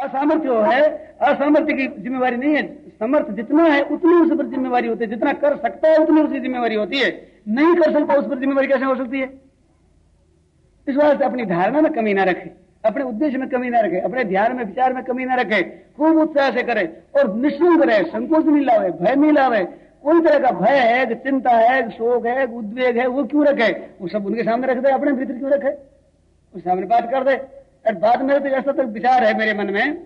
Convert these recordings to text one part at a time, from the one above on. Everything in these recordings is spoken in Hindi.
असामर्थ्य है, असामर्थ्य की जिम्मेवारी नहीं है। समर्थ जितना है उतनी उस पर जिम्मेवारी होती है, जितना कर सकता है उतनी उसकी जिम्मेवारी होती है। नहीं कर सकता उस पर जिम्मेवारी कैसे हो सकती है? इस वास्ते अपनी धारणा में कमी ना रखे, अपने उद्देश्य में कमी ना रखे, अपने ध्यान में विचार में कमी ना रखे, खूब उत्साह से करे और निश्चिंत रहे, संकोच नहीं लावे, भय नहीं लावे। कोई तरह का भय है, चिंता है, शोक है, उद्वेग है, वो क्यों रखे? वो सब उनके सामने रख दे, अपने भीतर क्यों रखे? उस सामने बात कर दे। और बात मेरे तो ऐसा तक विचार है मेरे मन में,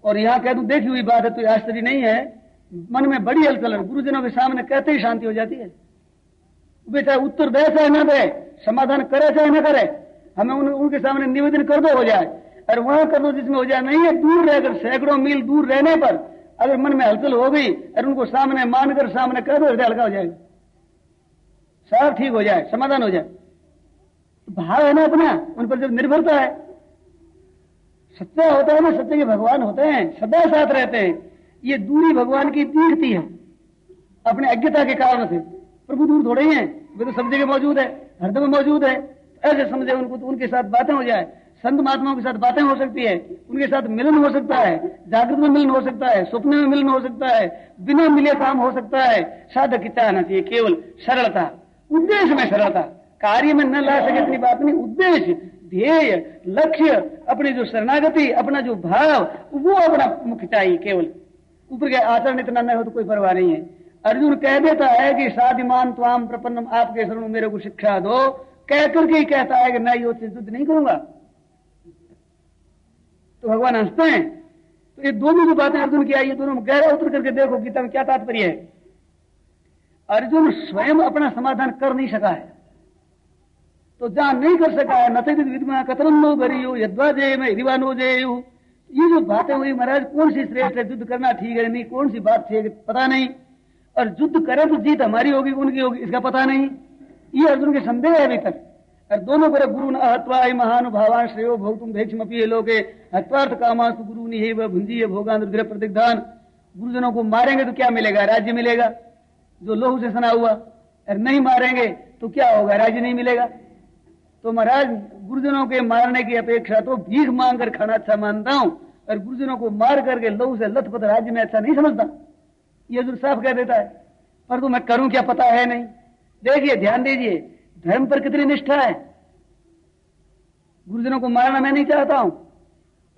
और यहां कह दूं देखी हुई बात है तो आश्चर्य नहीं है, मन में बड़ी हलचल है, गुरुजनों के सामने कहते ही शांति हो जाती है। बेटा उत्तर दे चाहे न दे, समाधान करे चाहे न करे, हमें उनके सामने निवेदन कर दो, हो जाए। और वहां कर दो जिसमें हो जाए। नहीं है दूर रहकर, सैकड़ों मील दूर रहने पर अगर मन में हलचल हो गई और उनको सामने मानकर सामने कर दो, हृदय हल्का हो जाएगा, सब ठीक हो जाए, समाधान हो जाए। भाव है ना अपना, उन पर जब निर्भरता है, सच्चा होता है ना, सच्चे के भगवान होते हैं, सदा साथ रहते हैं। ये दूरी भगवान की दिखती है अपने अज्ञता के कारण से। प्रभु दूर थोड़े ही हैं, वे तो सब जगह मौजूद है, हरदम मौजूद है। ऐसे समझे उनको तो उनके साथ बातें हो जाए, संत महात्माओं के साथ बातें हो सकती है, उनके साथ मिलन हो सकता है, जागृत में मिलन हो सकता है, स्वप्न में मिलन हो सकता है, बिना मिले काम हो सकता है। साधक की चाहना चाहिए केवल सरलता, उद्देश्य में सरलता, कार्य में न ला सके इतनी बात नहीं, उद्देश्य, ध्येय, लक्ष्य, अपनी जो शरणागति, अपना जो भाव, वो अपना मुख्य चाहिए। केवल ऊपर के आचरण इतना न हो तो कोई परवाह नहीं है। अर्जुन कह देता है कि साधिमान त्वाम प्रपन्नम, आपके शरण मेरे को शिक्षा दो, कह करके ही कहता है कि मैं युद्ध से युद्ध नहीं करूंगा। तो भगवान हंसते हैं। तो ये दोनों जो बातें अर्जुन की आई है, दोनों गहरा उतर करके देखो गीता में क्या तात्पर्य है। अर्जुन स्वयं अपना समाधान कर नहीं सका है, तो जहां नहीं कर सका है, नथित विद्मा कतरन्नो गरियो यद्वा जय में हिरिवानो जयु, ये जो बातें हुई महाराज, कौन सी श्रेष्ठ है, युद्ध करना ठीक है नहीं, कौन सी बात ठीक है पता नहीं, और युद्ध करें तो जीत हमारी होगी उनकी होगी इसका पता नहीं, ये अर्जुन के संदेह है अभी तक। और दोनों करे गुरु न हत्वा महानुभावान श्रेयो भोक्तुम भैक्षमपि लोके हत्वार्थ कामास्तु गुरु निहेव भुंजीय भोगान रुद्र प्रतिग्धान। गुरुजनों को मारेंगे तो क्या मिलेगा? राज्य मिलेगा जो लोहू से सना हुआ, और नहीं मारेंगे तो क्या होगा? राज्य नहीं मिलेगा। तो महाराज गुरुजनों के मारने की अपेक्षा तो भीख मांग कर खाना अच्छा मानता हूं, और गुरुजनों को मार करके लोहू से लथपथ राज्य में अच्छा नहीं समझता। ये जो साफ कह देता है, पर तो मैं करूं क्या पता है नहीं। देखिए ध्यान दीजिए, धर्म पर कितनी निष्ठा है। गुरुजनों को मारना मैं नहीं चाहता हूं,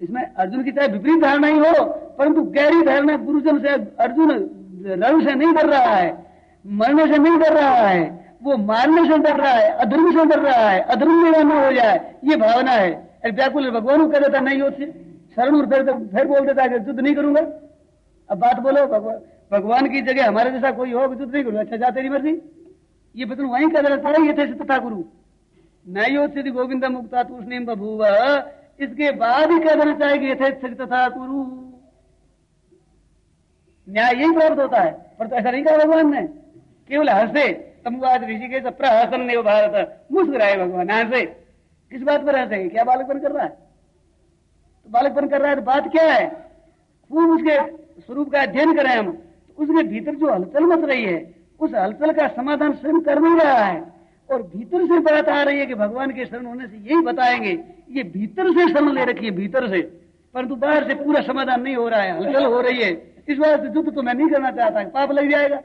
इसमें अर्जुन की चाहे विपरीत धारणा ही हो, परंतु गहरी धारणा गुरुजन से, अर्जुन रण से नहीं डर रहा है, मरने से नहीं डर रहा है, वो मारने से डर रहा है, अधर्म से डर रहा है, अधर्म में न हो जाए ये भावना है। व्याकुल भगवान को कह देता नहीं हो शरण, और फिर बोल देता है युद्ध नहीं करूंगा। अब बात बोलो, भगवान की जगह हमारे जैसा कोई हो, युद्ध नहीं करूंगा, अच्छा जा तेरी मर्जी, ये वचन वहीं कह देता है। ये थे तथा गुरु नयोत्सित गोविंद मुक्ता तूष्णीम बभूव, इसके बाद ही कह देना चाहिए यथेच्छति तथा कुरु, न्याय यही प्राप्त होता है। पर तो ऐसा नहीं कहा भगवान ने, केवल हंसे। तमुवाद ऋषिकेश प्रहसन ने भारत, मुस्कुराए भगवान, हंसे। किस बात पर हंसे? क्या बालकपन कर रहा है? तो बालकपन कर रहा है तो बात क्या है? खूब उसके स्वरूप का अध्ययन करें हम, तो उसके भीतर जो हलचल मच रही है, उस हलचल का समाधान स्वयं कर नहीं रहा है, और भीतर से बात आ रही है कि भगवान के शरण होने से यही बताएंगे। ये भीतर से शरण ले रखी है, भीतर से, परंतु बाहर से पूरा समाधान नहीं हो रहा है, हलचल हो रही है। इस बात से युद्ध तो मैं नहीं करना चाहता, पाप लग जाएगा।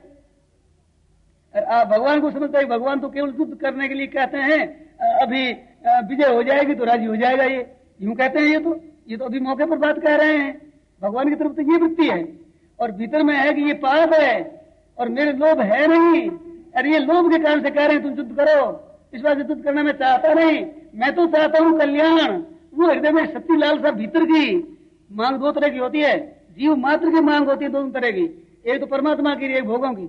और आप भगवान को समझता है, भगवान तो केवल युद्ध करने के लिए कहते हैं, अभी विजय हो जाएगी तो राजी हो जाएगा, ये यूं कहते हैं। ये तो अभी मौके पर बात कह रहे हैं। भगवान की तरफ तो ये वृत्ति है, और भीतर में है कि ये पाप है और मेरे लोभ है नहीं, और ये लोभ के कारण से कह रहे हैं तुम युद्ध करो। इस बात से युद्ध करना मैं चाहता नहीं, मैं तो चाहता हूं कल्याण। वो हृदय में सच्ची लालसा भीतर की मांग दो तरह की होती है, जीव मात्र की मांग होती है दोनों तरह की, एक तो परमात्मा की, एक भोगों की।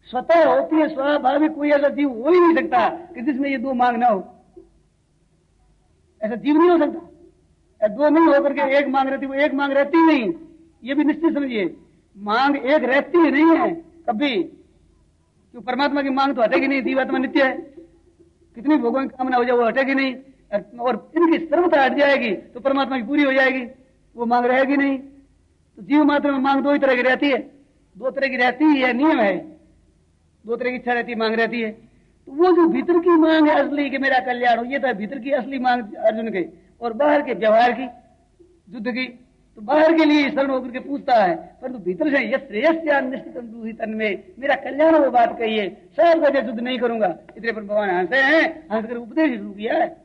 स्वतः होती है, स्वाभाविक, कोई ऐसा जीव हो ही नहीं सकता कि जिसमें ये दो मांग ना हो। ऐसा जीव नहीं हो सकता। दो नहीं होकर के एक मांग रहती, वो एक मांग रहती ही नहीं, ये भी निश्चित समझिए। मांग एक रहती ही नहीं है कभी, क्यों? परमात्मा की मांग तो हटेगी नहीं, जीवात्मा नित्य है, कितनी भोगों की कामना हो जाए वो हटेगी नहीं, और इनकी सर्वथा हट जाएगी तो परमात्मा की पूरी हो जाएगी, वो मांग रहेगी नहीं। तो जीव मात्र में मांग दो ही तरह की रहती है, दो तरह की रहती ही है, नियम है, दो तरह की इच्छा रहती है, मांग रहती है। तो वो जो भीतर की मांग है असली कि मेरा कल्याण हो, ये तो भीतर की असली मांग अर्जुन के, और बाहर के व्यवहार की, युद्ध की, तो बाहर के लिए शरण होकर के पूछता है, परंतु भीतर से यह श्रेयस निश्चित तन में, मेरा कल्याण वो बात कही है, सब वजह युद्ध नहीं करूंगा। इतने पर भगवान हंसे हैं, हंस कर उपदेश शुरू किया है,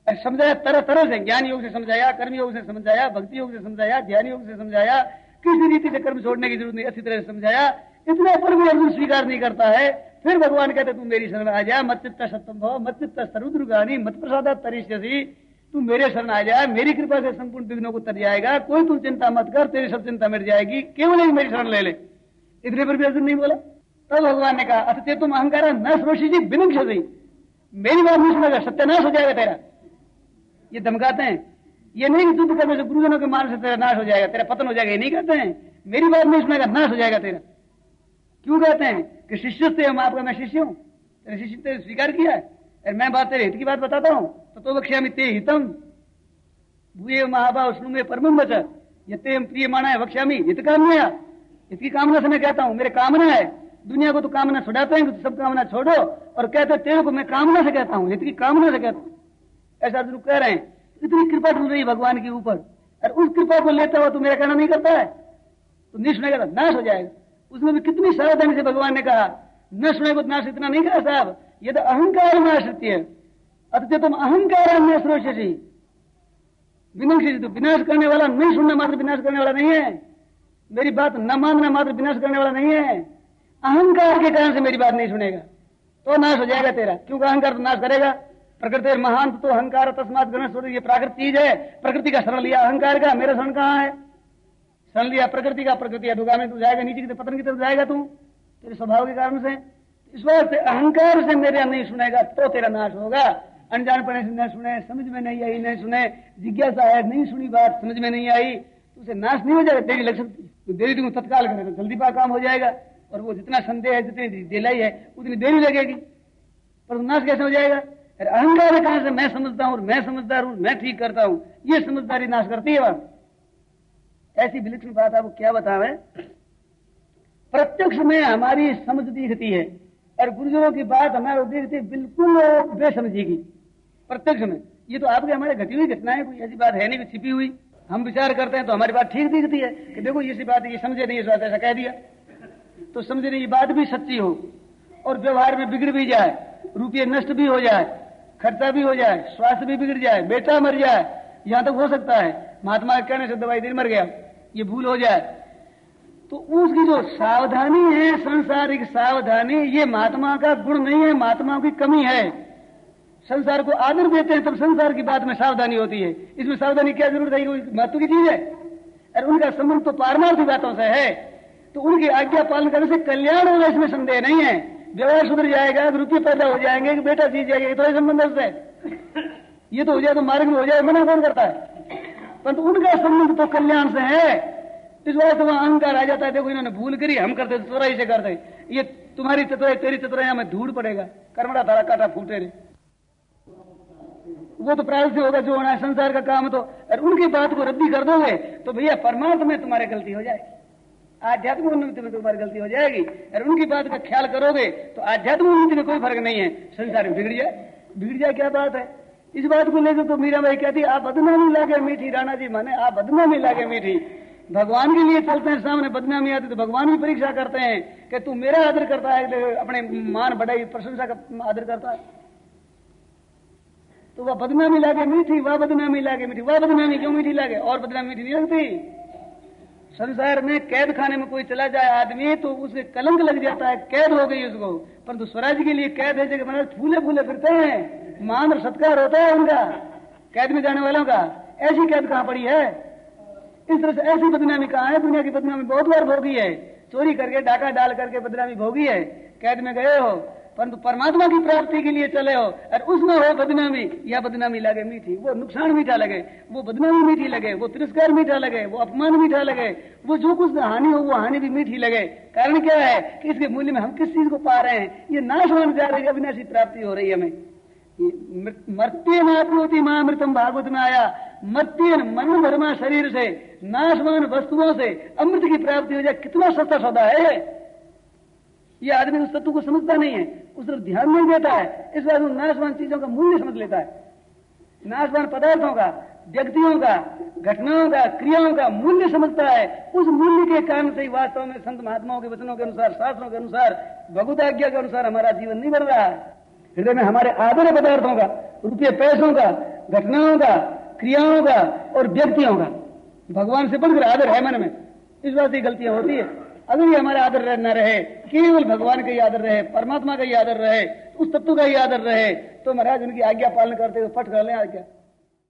समझाया तरह तरह से, ज्ञान योग से समझाया, कर्म योग से समझाया, भक्ति योग से समझाया, ध्यान योग से समझाया, किसी रीति से कर्म छोड़ने की जरूरत नहीं, अच्छी तरह से समझाया। इतना पर भी अर्जुन स्वीकार नहीं करता है। फिर भगवान कहते तू मेरी शरण आ जा, मत चित्त सत्यम भव, मत चित्त सरुद्रगानी, मत प्रसादा तरिष्यसि, तू मेरे शरण आ जा, मेरी कृपा से संपूर्ण विघ्नों को तर जाएगा, कोई तू चिंता मत कर, तेरी सब चिंता मिट जाएगी, केवल एक मेरी शरण ले ले। इतने पर भी अर्जुन नहीं बोला। तब भगवान ने कहा अथ चेतुम अहंकार न श्रोषि जी विनक्ष्यसि, मेरी बात नहीं सुनेगा, सत्यानाश हो जाएगा तेरा। ये धमकाते हैं, ये नहीं कि युद्ध करने से गुरुजनों के मार से तेरा नाश हो जाएगा, तेरा पतन हो जाएगा, ये नहीं कहते हैं। मेरी बात नहीं सुनेगा, नाश हो जाएगा तेरा। क्यों कहते हैं कि शिष्य से हम आपका, मैं शिष्य हूं, तेरे शिष्य तेरे स्वीकार किया है, और मैं बात तेरे हित की बात बताता हूं, तो वक्ष्यामि ते हितम भूये महाभाव शृणु में परमं वच यते हम प्रिय माना है वक्ष्यामि हित कामना, हित की कामना से मैं कहता हूं, मेरे कामना है। दुनिया को तो कामना छुड़ाते हैं, तो सब कामना छोड़ो, और कहते हैं तेरे को मैं कामना से कहता हूं, हित की कामना से कहता हूं, ऐसा अर्जुन कह रहे हैं। इतनी कृपा डूब रही भगवान के ऊपर, और उस कृपा को लेते हुए तू मेरा कहना नहीं करता है, तो नहीं सुनेगा तो नाश हो जाएगा। उसमें भी कितनी सावधानी से भगवान ने कहा, न सुनेगा तो नाश, इतना नहीं कहा साहब, ये तो अहंकार नाश्य है, अतः तुम अहंकार में श्रोष्यसि विनाशी, तो विनाश करने वाला नहीं, सुनना मात्र विनाश करने वाला नहीं है, मेरी बात न मानना मात्र विनाश करने वाला नहीं है। अहंकार के कारण से मेरी बात नहीं सुनेगा तो नाश हो जाएगा तेरा, क्योंकि अहंकार तो नाश करेगा। प्रकृति महान तो अहंकार तस्मात गणेश, ये प्राकृत चीज है, प्रकृति का शरण लिया अहंकार का, मेरा शरण कहाँ है, शरण लिया प्रकृति का, प्रकृति अधोगामी तू जाएगा, नीचे की पतन की तरफ जाएगा तू, तेरे स्वभाव के कारण से। इस बात से अहंकार से मेरा नहीं सुनेगा तो तेरा नाश होगा। अनजान पड़े से न सुने, समझ में नहीं आई नहीं सुने, जिज्ञासा है नहीं सुनी, बात समझ में नहीं आई, तो उसे नाश नहीं हो जाएगा, देरी लग सकती है। तो देरी तुम तत्काल करे तो जल्दी पा काम हो जाएगा, और वो जितना संदेह है, जितनी दिलाई है, उतनी देरी लगेगी, पर नाश कैसे हो जाएगा। अहंकार है कहां से, मैं समझता हूं, मैं समझदार हूं, मैं ठीक करता हूं, ये समझदारी नाश करती है। बात ऐसी विलक्षण बात आपको क्या बतावें, प्रत्यक्ष में हमारी समझ दिखती है, और गुरुजनों की बात हमारे दिखती है बिल्कुल बेसमझी की, प्रत्यक्ष में। ये तो आपके हमारे घटी हुई घटनाएं, कोई ऐसी बात है नहीं कि छिपी हुई। हम विचार करते हैं तो हमारी बात ठीक दिखती है कि देखो ये सी बात है, ये समझे नहीं, इस बात ऐसा कह दिया, तो समझे नहीं, ये बात भी सच्ची हो, और व्यवहार में बिगड़ भी जाए, रुपये नष्ट भी हो जाए, खर्चा भी हो जाए, स्वास्थ्य भी बिगड़ जाए, बेटा मर जाए, यहां तक हो सकता है महात्मा के कहने से दवाई दिन मर गया, ये भूल हो जाए, तो उसकी जो सावधानी है, सांसारिक सावधानी, ये महात्मा का गुण नहीं है, महात्मा की कमी है। संसार को आदर देते हैं तब संसार की बात में सावधानी होती है, इसमें सावधानी क्या जरूरत है, कोई महत्व की चीज है। और उनका संबंध तो पारमार्थिक बातों से है, तो उनकी आज्ञा पालन करने से कल्याण होगा, इसमें संदेह नहीं है। व्यवहार सुधर जाएगा, रुपये पैदा हो जाएंगे, कि बेटा जीत जाएगा, तो संबंध उससे, ये तो हो जाए तो मार्ग में हो जाए, मना कौन करता है, परंतु उनका संबंध तो कल्याण से है। इस वजह से वहां अहंकार आ जाता है, देखो इन्होंने भूल करी, हम करते चतुराई से करते, ये तुम्हारी चतुराई तेरी चतुराई में धूल पड़ेगा, कर्मड़ा धारा काटा फूटे रे, वो तो प्रारब्ध से होगा जो होना है, संसार का काम। तो और उनकी बात को रद्दी कर दोगे तो भैया परमार्थ में तुम्हारी गलती हो जाएगी, आध्यात्मिक उन्नति में तुम्हारी गलती हो जाएगी, और उनकी बात का ख्याल करोगे तो आध्यात्मिक उन्नति में कोई फर्क नहीं है, संसार में बिगड़ जाए क्या बात है। इस बात को लेकर तो मीरा भाई कहती आप बदनामी लागे मीठी, राणा जी माने आप बदनामी लागे मीठी। भगवान के लिए चलते हैं, सामने बदनामी आती तो भगवान भी परीक्षा करते हैं कि तू मेरा आदर करता है, अपने मान बढ़ाई प्रशंसा का आदर करता है, तो वह बदनामी लागे मीठी, वह बदनामी लागे मीठी, वह बदनामी क्यों मीठी लागे, और बदनामी मीठी नहीं लगती। संसार में कैद खाने में कोई चला जाए आदमी तो उसे कलंक लग जाता है, कैद हो गई उसको, परंतु स्वराज के लिए कैद है जगह महाराज फूले फूले फिरते हैं, मान और सत्कार होता है उनका, कैद में जाने वालों का। ऐसी कैद कहां पड़ी है, इस तरह से ऐसी बदनामी कहां है, दुनिया की बदनामी बहुत बार भोगी है, चोरी करके डाका डाल करके बदनामी भोगी है, कैद में गए हो, परंतु परमात्मा की प्राप्ति के लिए चले हो और उसमें हो बदनामी, या बदनामी लगे मीठी, वो नुकसान मीठा लगे, वो बदनामी मीठी लगे, वो तिरस्कार मीठा लगे, वो अपमान मीठा लगे, वो जो कुछ हानि हो वो हानि भी मीठी लगे। कारण क्या है कि इसके मूल्य में हम किस चीज को पा रहे हैं, ये नाश होने जा रही है, अविनाशी प्राप्ति हो रही है हमें। मर्त्यन आत्मोति महामृतम भागवत में आया, मर्त्यन मन धर्मा शरीर से, नाशवान वस्तुओं से अमृत की प्राप्ति हो जाए, कितना सस्ता सौदा है। ये आदमी उस तत्व को समझता नहीं है, उस तरफ ध्यान नहीं देता है, इस वजह से नाशवान चीजों का मूल्य समझ लेता है, नाशवान पदार्थों का व्यक्तियों का, घटनाओं का, क्रियाओं का मूल्य समझता है, उस मूल्य के कारण से ही वास्तव में संत महात्माओं के वचनों के अनुसार, शास्त्रों के अनुसार, भगवत आज्ञा के अनुसार हमारा जीवन नहीं बढ़ रहा है। हृदय में हमारे आदर पदार्थों का, रुपये पैसों का, घटनाओं का, क्रियाओं का और व्यक्तियों का भगवान से बढ़कर आदर है मन में। इस बात से गलतियां होती है। अगर ये हमारा आदर न रहे, केवल भगवान का ही आदर रहे, परमात्मा का ही आदर रहे, उस तत्व का ही आदर रहे, तो महाराज उनकी आज्ञा पालन करते हुए फट कर लें आज्ञा।